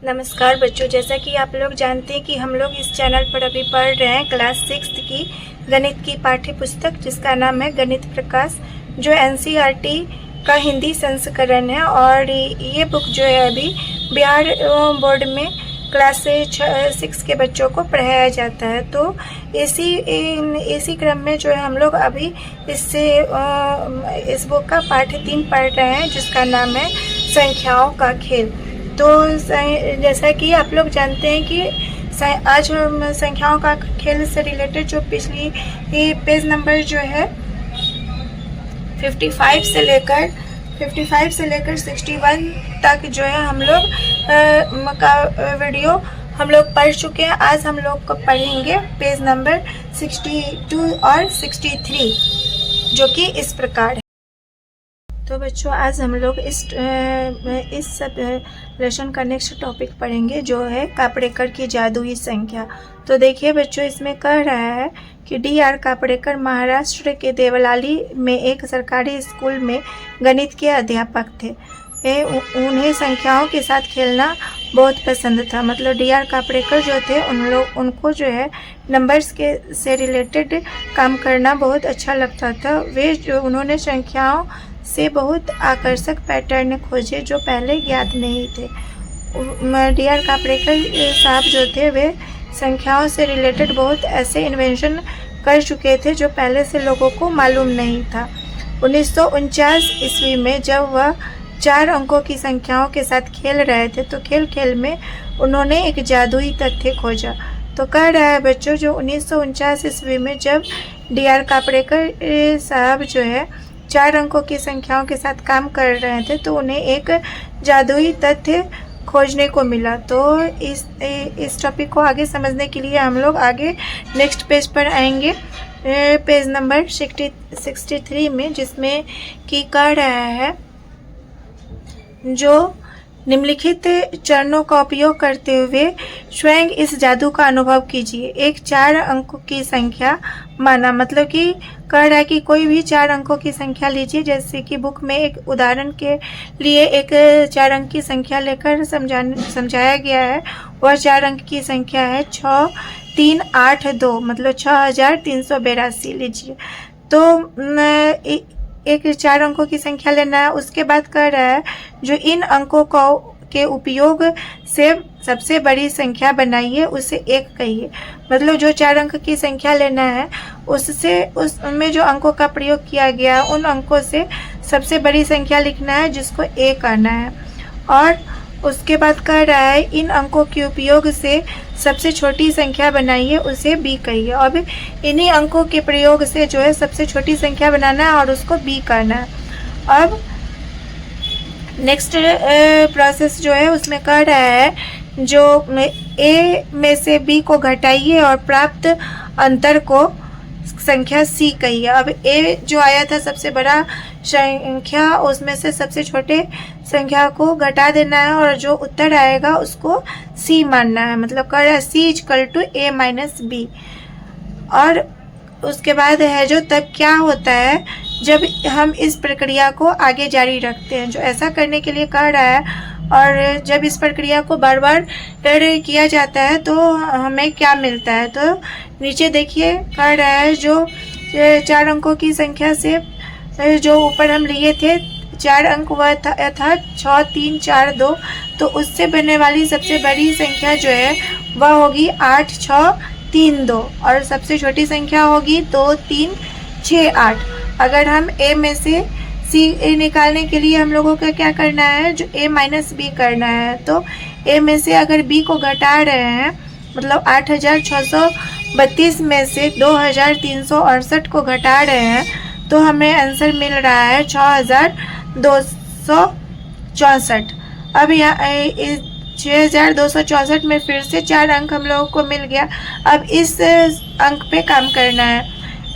नमस्कार बच्चों, जैसा कि आप लोग जानते हैं कि हम लोग इस चैनल पर अभी पढ़ रहे हैं क्लास 6 की गणित की पाठ्य पुस्तक जिसका नाम है गणित प्रकाश, जो एनसीईआरटी का हिंदी संस्करण है। और ये बुक जो है अभी बिहार बोर्ड में क्लास 6 के बच्चों को पढ़ाया जाता है। तो इसी क्रम में जो है हम लोग अभी इस बुक का पाठ 3 पढ़ रहे हैं जिसका नाम है संख्याओं का खेल। तो जैसा कि आप लोग जानते हैं कि आज हम संख्याओं का खेल से रिलेटेड जो पिछली पेज नंबर जो है 55 से लेकर 61 तक जो है हम लोग का वीडियो हम लोग पढ़ चुके हैं। आज हम लोग को पढ़ेंगे पेज नंबर 62 और 63, जो कि इस प्रकार है। तो बच्चों, आज हम लोग इस लेसन का नेक्स्ट टॉपिक पढ़ेंगे जो है कापड़ेकर की जादुई संख्या। तो देखिए बच्चों, इसमें कह रहा है कि D.R. कापड़ेकर महाराष्ट्र के देवलाली में एक सरकारी स्कूल में गणित के अध्यापक थे। उन्हें संख्याओं के साथ खेलना बहुत पसंद था। मतलब D.R. कापड़ेकर जो थे उनको जो है नंबर्स के से रिलेटेड काम करना बहुत अच्छा लगता था। उन्होंने संख्याओं से बहुत आकर्षक पैटर्न खोजे जो पहले ज्ञात नहीं थे। D.R. कापड़ेकर साहब जो थे वे संख्याओं से रिलेटेड बहुत ऐसे इन्वेंशन कर चुके थे जो पहले से लोगों को मालूम नहीं था। 1949 ईस्वी में जब वह 4 अंकों की संख्याओं के साथ खेल रहे थे तो खेल में उन्होंने एक जादुई तथ्य खोजा। तो कह रहा है बच्चों, जो 1949 ईस्वी में जब D.R. कापड़ेकर साहब जो है 4 अंकों की संख्याओं के साथ काम कर रहे थे तो उन्हें एक जादुई तथ्य खोजने को मिला। तो इस टॉपिक को आगे समझने के लिए हम लोग आगे नेक्स्ट पेज पर आएंगे, पेज नंबर 63 में, जिसमें कि कह रहा है जो निम्नलिखित चरणों का उपयोग करते हुए स्वयं इस जादू का अनुभव कीजिए। एक 4 अंकों की संख्या माना, मतलब कि कह रहा है कि कोई भी 4 अंकों की संख्या लीजिए। जैसे कि बुक में एक उदाहरण के लिए एक 4 अंक की संख्या लेकर समझाया गया है। वह 4 अंक की संख्या है 6382, मतलब 6382 लीजिए। तो एक 4 अंकों की संख्या लेना है। उसके बाद कह रहा है जो इन अंकों के उपयोग से सबसे बड़ी संख्या बनाइए उसे 1 कहिए। मतलब जो 4 अंक की संख्या लेना है उसमें जो अंकों का प्रयोग किया गया उन अंकों से सबसे बड़ी संख्या लिखना है जिसको 1 करना है। और उसके बाद कह रहा है इन अंकों के उपयोग से सबसे छोटी संख्या बनाइए उसे b कहिए। अब इन्हीं अंकों के प्रयोग से जो है सबसे छोटी संख्या बनाना है और उसको b करना है। अब नेक्स्ट प्रोसेस जो है उसमें कह रहा है जो a में से b को घटाइए और प्राप्त अंतर को संख्या c कहिए। अब a जो आया था सबसे बड़ा संख्या, उसमें से सबसे छोटे संख्या को घटा देना है और जो उत्तर आएगा उसको c मानना है। मतलब कह रहा है c = a - b। और उसके बाद है जो तब क्या होता है जब हम इस प्रक्रिया को आगे जारी रखते हैं। जो ऐसा करने के लिए कह रहा है और जब इस प्रक्रिया को बार बार किया जाता है तो हमें क्या मिलता है। तो नीचे देखिए कह रहा है जो 4 अंकों की संख्या से जो ऊपर हम लिए थे 4 अंक वह था 6342, तो उससे बनने वाली सबसे बड़ी संख्या जो है वह होगी 8632 और सबसे छोटी संख्या होगी 2368। अगर हम a में से c निकालने के लिए हम लोगों को क्या करना है, जो a - b करना है। तो a में से अगर b को घटा रहे हैं, मतलब 8632 में से 2368 को घटा रहे हैं तो हमें आंसर मिल रहा है 6264। अब यहाँ 6264 में फिर से 4 अंक हम लोगों को मिल गया। अब इस अंक पे काम करना है,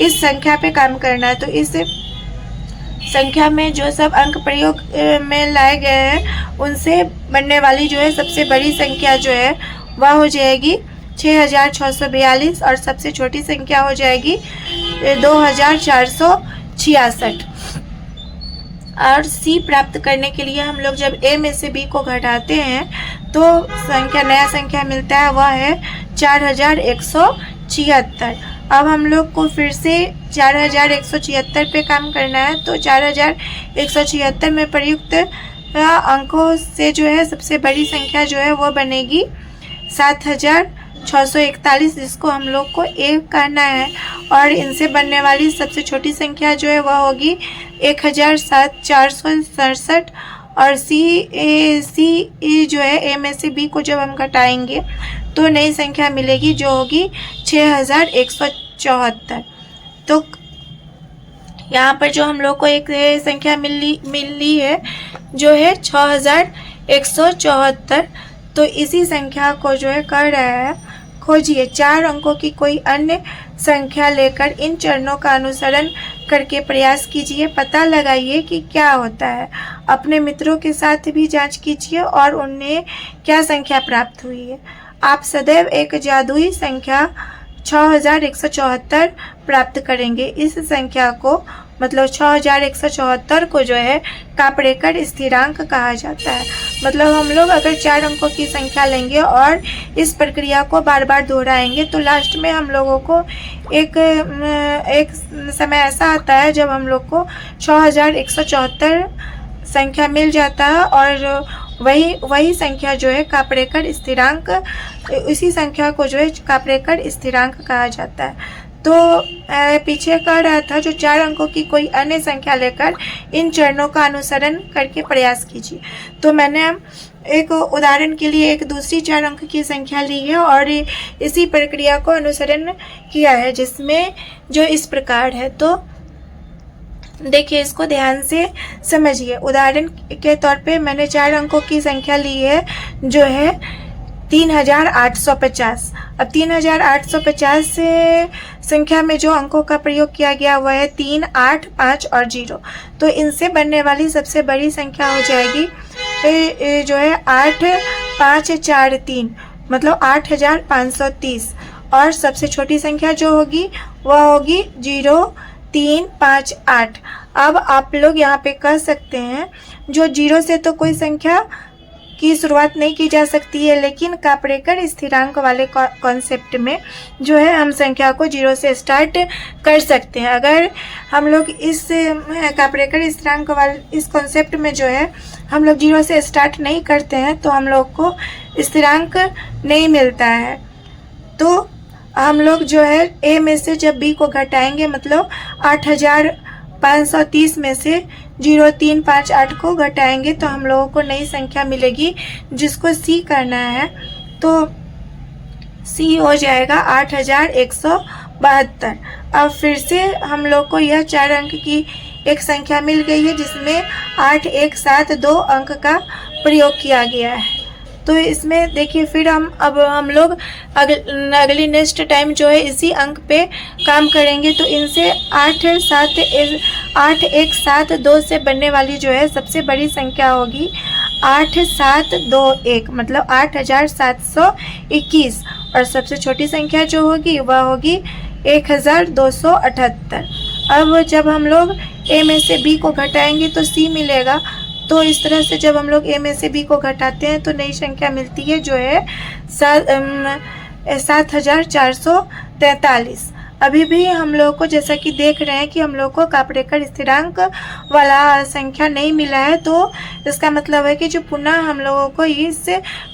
इस संख्या पे काम करना है। तो इस संख्या में जो सब अंक प्रयोग में लाए गए हैं उनसे बनने वाली जो है सबसे बड़ी संख्या जो है वह हो जाएगी 6642 और सबसे छोटी संख्या हो जाएगी 2466। और सी प्राप्त करने के लिए हम लोग जब ए में से बी को घटाते हैं तो नया संख्या मिलता है, वह है 4176। अब हम लोग को फिर से 4176 पे काम करना है। तो 4176 में प्रयुक्त अंकों से जो है सबसे बड़ी संख्या जो है वो बनेगी 7641, जिसको हम लोग को एक करना है। और इनसे बनने वाली सबसे छोटी संख्या जो है वह होगी 1467। और सी जो है ए में से बी को जब हम घटाएंगे तो नई संख्या मिलेगी जो होगी 6174। तो यहाँ पर जो हम लोग को एक संख्या मिली है जो है 6174। तो इसी संख्या को जो है कर रहा है, खोजिए 4 अंकों की कोई अन्य संख्या लेकर इन चरणों का अनुसरण करके प्रयास कीजिए, पता लगाइए कि क्या होता है। अपने मित्रों के साथ भी जांच कीजिए और उन्हें क्या संख्या प्राप्त हुई है। आप सदैव एक जादुई संख्या 6174 प्राप्त करेंगे। इस संख्या को मतलब 6174 को जो है कापरेकर स्थिरांक कहा जाता है। मतलब हम लोग अगर 4 अंकों की संख्या लेंगे और इस प्रक्रिया को बार बार दोहराएंगे तो लास्ट में हम लोगों को एक समय ऐसा आता है जब हम लोग को 6174 संख्या मिल जाता है और वही संख्या जो है कापरेकर स्थिरांक, इसी संख्या को जो है कापरेकर स्थिरांक कहा जाता है। तो पीछे कह रहा था जो 4 अंकों की कोई अन्य संख्या लेकर इन चरणों का अनुसरण करके प्रयास कीजिए। तो मैंने एक उदाहरण के लिए एक दूसरी 4 अंक की संख्या ली है और इसी प्रक्रिया को अनुसरण किया है, जिसमें जो इस प्रकार है। तो देखिए, इसको ध्यान से समझिए। उदाहरण के तौर पे मैंने 4 अंकों की संख्या ली है जो है 3850। अब 3850 से संख्या में जो अंकों का प्रयोग किया गया वह है 3, 8, 5 और 0। तो इनसे बनने वाली सबसे बड़ी संख्या हो जाएगी जो है 8, 5, 4, 3, मतलब 8530। और सबसे छोटी संख्या जो होगी वह होगी 0, 3, 5, 8। अब आप लोग यहाँ पे कह सकते हैं जो 0 से तो कोई संख्या की शुरुआत नहीं की जा सकती है, लेकिन कापरेकर स्थिरांक वाले कॉन्सेप्ट में जो है हम संख्या को 0 से स्टार्ट कर सकते हैं। अगर हम लोग इस कापरेकर स्थिरांक वाले इस कॉन्सेप्ट में जो है हम लोग 0 से स्टार्ट नहीं करते हैं तो हम लोग को स्थिरांक नहीं मिलता है। तो हम लोग जो है ए में से जब बी को घटाएंगे, मतलब 8530 में से 0, 3, 5, 8 को घटाएंगे तो हम लोगों को नई संख्या मिलेगी जिसको सी करना है। तो सी हो जाएगा 8172। अब फिर से हम लोग को यह 4 अंक की एक संख्या मिल गई है जिसमें 8172 अंक का प्रयोग किया गया है। तो इसमें देखिए फिर हम लोग अगली नेक्स्ट टाइम जो है इसी अंक पे काम करेंगे। तो इनसे 8172 से बनने वाली जो है सबसे बड़ी संख्या होगी 8721, मतलब 8721। और सबसे छोटी संख्या जो होगी वह होगी 1278। अब जब हम लोग ए में से बी को घटाएंगे तो सी मिलेगा। तो इस तरह से जब हम लोग ए में से बी को घटाते हैं तो नई संख्या मिलती है जो है 7443। अभी भी हम लोग को जैसा कि देख रहे हैं कि हम लोग को कापरेकर स्थिरांक वाला संख्या नहीं मिला है, तो इसका मतलब है कि जो पुनः हम लोगों को इस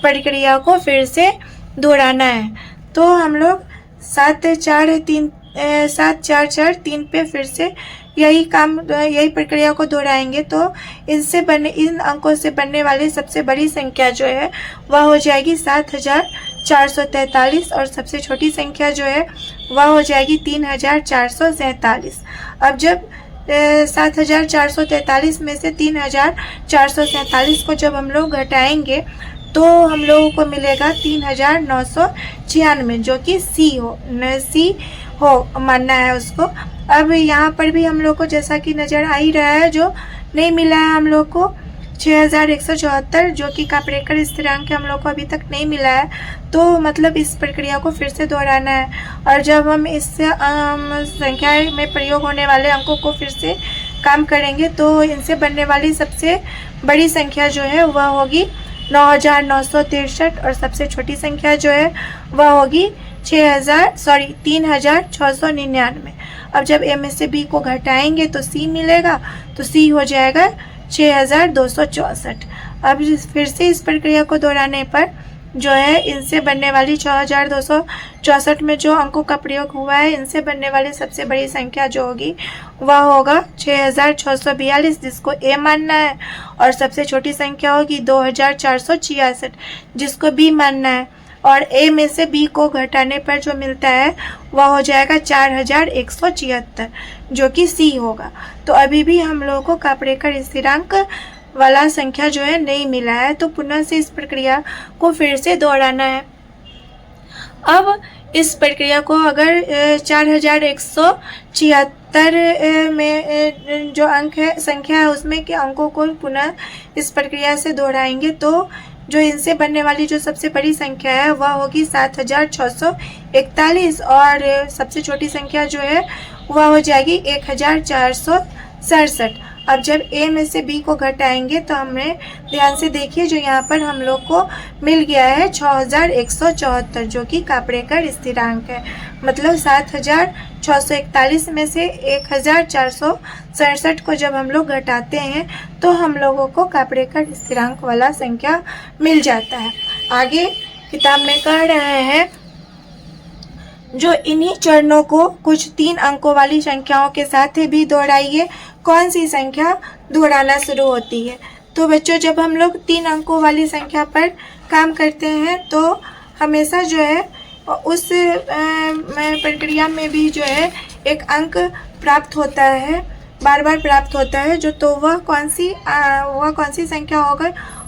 प्रक्रिया को फिर से दोहराना है। तो हम लोग 7443 पे फिर से यही प्रक्रिया को दोहराएंगे। तो इन अंकों से बनने वाली सबसे बड़ी संख्या जो है वह हो जाएगी 7443 और सबसे छोटी संख्या जो है वह हो जाएगी 3447। अब जब 7443 में से 3447 को जब हम लोग घटाएंगे तो हम लोगों को मिलेगा 3996, जो कि सी हो मानना है उसको। अब यहाँ पर भी हम लोग को जैसा कि नज़र आ ही रहा है जो नहीं मिला है हम लोग को 6174, जो कि कापरेकर स्थिरांक हम लोग को अभी तक नहीं मिला है। तो मतलब इस प्रक्रिया को फिर से दोहराना है और जब हम इस संख्या में प्रयोग होने वाले अंकों को फिर से काम करेंगे तो इनसे बनने वाली सबसे बड़ी संख्या जो है वह होगी 9,963 और सबसे छोटी संख्या जो है वह होगी 3,699। अब जब ए में से बी को घटाएंगे तो सी मिलेगा, तो सी हो जाएगा 6,264। अब फिर से इस प्रक्रिया को दोहराने पर जो है इनसे बनने वाली 6,264 में जो अंकों का प्रयोग हुआ है, इनसे बनने वाली सबसे बड़ी संख्या जो होगी वह होगा 6,642, जिसको ए मानना है, और सबसे छोटी संख्या होगी 2,466, जिसको बी मानना है। और ए में से बी को घटाने पर जो मिलता है वह हो जाएगा 4,176, जो कि सी होगा। तो अभी भी हम लोगों को कापरेकर स्थिरांक वाला संख्या जो है नहीं मिला है, तो पुनः से इस प्रक्रिया को फिर से दोहराना है। अब इस प्रक्रिया को अगर 4,176 में जो अंक है, संख्या है, उसमें के अंकों को पुनः इस प्रक्रिया से दोहराएंगे तो जो इनसे बनने वाली जो सबसे बड़ी संख्या है वह होगी 7,641, और सबसे छोटी संख्या जो है वह हो जाएगी 1,467। अब जब ए में से बी को घटाएंगे तो हमें ध्यान से देखिए, जो यहाँ पर हम लोग को मिल गया है 6,174, जो कि कापरेकर स्थिरांक है। मतलब 7,641 में से 1,467 को जब हम लोग घटाते हैं तो हम लोगों को कापरेकर स्थिरांक वाला संख्या मिल जाता है। आगे किताब में कह रहे हैं, जो इन्हीं चरणों को कुछ 3 अंकों वाली संख्याओं के साथ भी दोहराइए। कौन सी संख्या दोहराना शुरू होती है? तो बच्चों, जब हम लोग 3 अंकों वाली संख्या पर काम करते हैं तो हमेशा जो है उस प्रक्रिया में भी जो है एक अंक प्राप्त होता है, बार बार प्राप्त होता है, जो तो वह कौन सी संख्या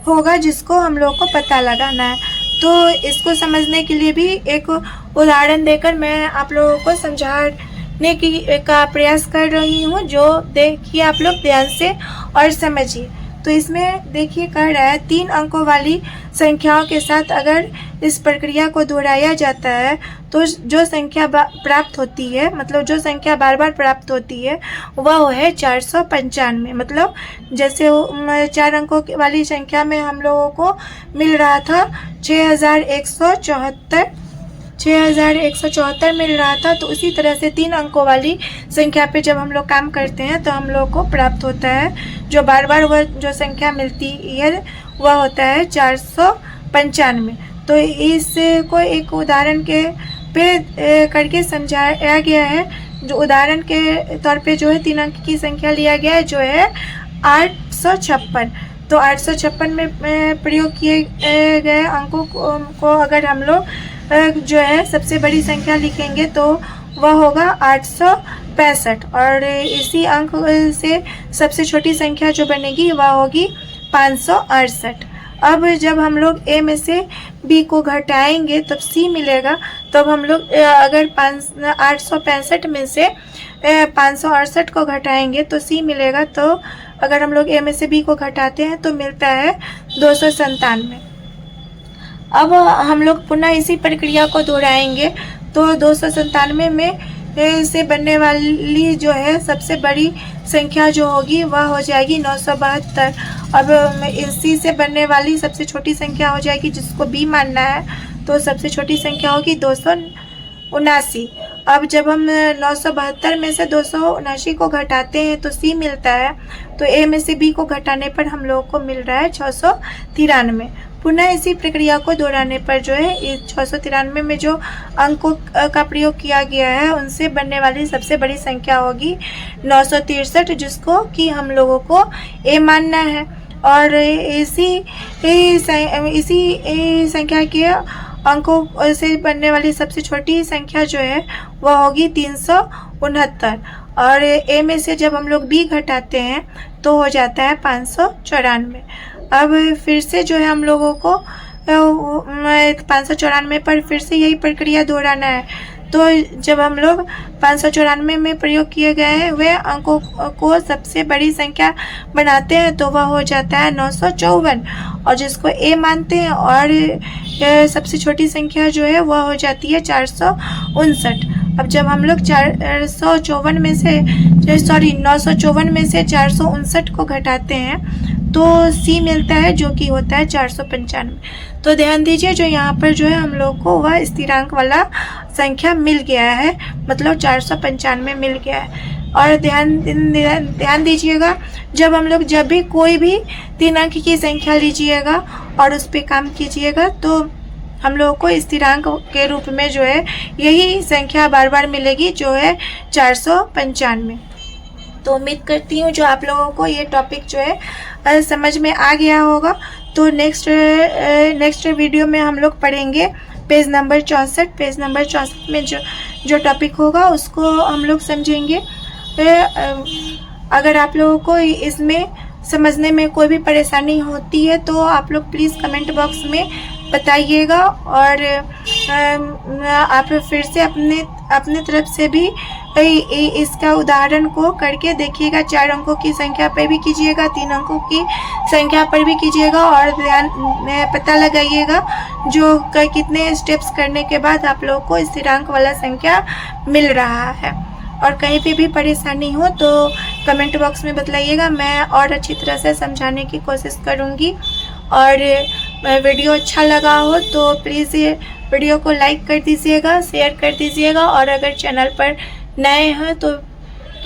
होगा जिसको हम लोग को पता लगाना है। तो इसको समझने के लिए भी एक उदाहरण देकर मैं आप लोगों को समझाने का प्रयास कर रही हूँ, जो देखिए आप लोग ध्यान से और समझिए। तो इसमें देखिए कह रहा है 3 अंकों वाली संख्याओं के साथ अगर इस प्रक्रिया को दोहराया जाता है तो जो संख्या प्राप्त होती है, मतलब जो संख्या बार बार प्राप्त होती है वह है 495। मतलब जैसे 4 अंकों वाली संख्या में हम लोगों को मिल रहा था 6,174 मिल रहा था, तो उसी तरह से 3 अंकों वाली संख्या पे जब हम लोग काम करते हैं तो हम लोग को प्राप्त होता है, जो बार बार वह जो संख्या मिलती है वह होता है 495। तो इसको एक उदाहरण के पे करके समझाया गया है। जो उदाहरण के तौर पे जो है 3 अंक की संख्या लिया गया है, जो है 856। तो 856 में प्रयोग किए गए अंकों को अगर हम लोग जो है सबसे बड़ी संख्या लिखेंगे तो वह होगा 865, और इसी अंक से सबसे छोटी संख्या जो बनेगी वह होगी 568। अब जब हम लोग ए में से बी को घटाएंगे तब सी मिलेगा। तो अब हम लोग अगर 865 में से 568 को घटाएंगे तो सी मिलेगा। तो अगर हम लोग ए में से बी को घटाते हैं तो मिलता है 297। अब हम लोग पुनः इसी प्रक्रिया को दोहराएंगे तो 297 में से बनने वाली जो है सबसे बड़ी संख्या जो होगी वह हो जाएगी 972। अब इसी से बनने वाली सबसे छोटी संख्या हो जाएगी जिसको बी मानना है, तो सबसे छोटी संख्या होगी 279। अब जब हम 972 में से 279 को घटाते हैं तो सी मिलता है। तो ए में से बी को घटाने पर हम लोगों को मिल रहा है 693। पुनः इसी प्रक्रिया को दोहराने पर जो है इस 693 में जो अंकों का प्रयोग किया गया है उनसे बनने वाली सबसे बड़ी संख्या होगी 963, जिसको कि हम लोगों को ए मानना है। और इसी संख्या के अंकों से बनने वाली सबसे छोटी संख्या जो है वह होगी 369, और ए में से जब हम लोग बी घटाते हैं तो हो जाता है 594। अब फिर से जो है हम लोगों को 594 पर फिर से यही प्रक्रिया दोहराना है। तो जब हम लोग 594 में प्रयोग किए गए हैं वे अंकों को सबसे बड़ी संख्या बनाते हैं तो वह हो जाता है 954, और जिसको ए मानते हैं, और सबसे छोटी संख्या जो है वह हो जाती है 459। अब जब हम लोग 954 में से 459 को घटाते हैं तो C मिलता है, जो कि होता है 495। तो ध्यान दीजिए, जो यहाँ पर जो है हम लोग को वह स्थिरांक वाला संख्या मिल गया है, मतलब 495 मिल गया है। और ध्यान दीजिएगा, जब भी कोई भी 3 अंक की संख्या लीजिएगा और उस पर काम कीजिएगा तो हम लोगों को स्थिरांक के रूप में जो है यही संख्या बार बार मिलेगी, जो है 495। तो उम्मीद करती हूँ जो आप लोगों को ये टॉपिक जो है समझ में आ गया होगा। तो नेक्स्ट वीडियो में हम लोग पढ़ेंगे पेज नंबर 64। पेज नंबर 64 में जो टॉपिक होगा उसको हम लोग समझेंगे। अगर आप लोगों को इसमें समझने में कोई भी परेशानी होती है तो आप लोग प्लीज़ कमेंट बॉक्स में बताइएगा, और आप फिर से अपने तरफ से भी इसका उदाहरण को करके देखिएगा। 4 अंकों की संख्या पर भी कीजिएगा, 3 अंकों की संख्या पर भी कीजिएगा, और पता लगाइएगा जो कितने स्टेप्स करने के बाद आप लोगों को स्थिरांक वाला संख्या मिल रहा है। और कहीं पे भी परेशानी हो तो कमेंट बॉक्स में बताइएगा, मैं और अच्छी तरह से समझाने की कोशिश करूँगी। और वीडियो अच्छा लगा हो तो प्लीज़ ये वीडियो को लाइक कर दीजिएगा, शेयर कर दीजिएगा, और अगर चैनल पर नए हैं तो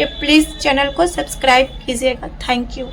प्लीज़ चैनल को सब्सक्राइब कीजिएगा। Thank you.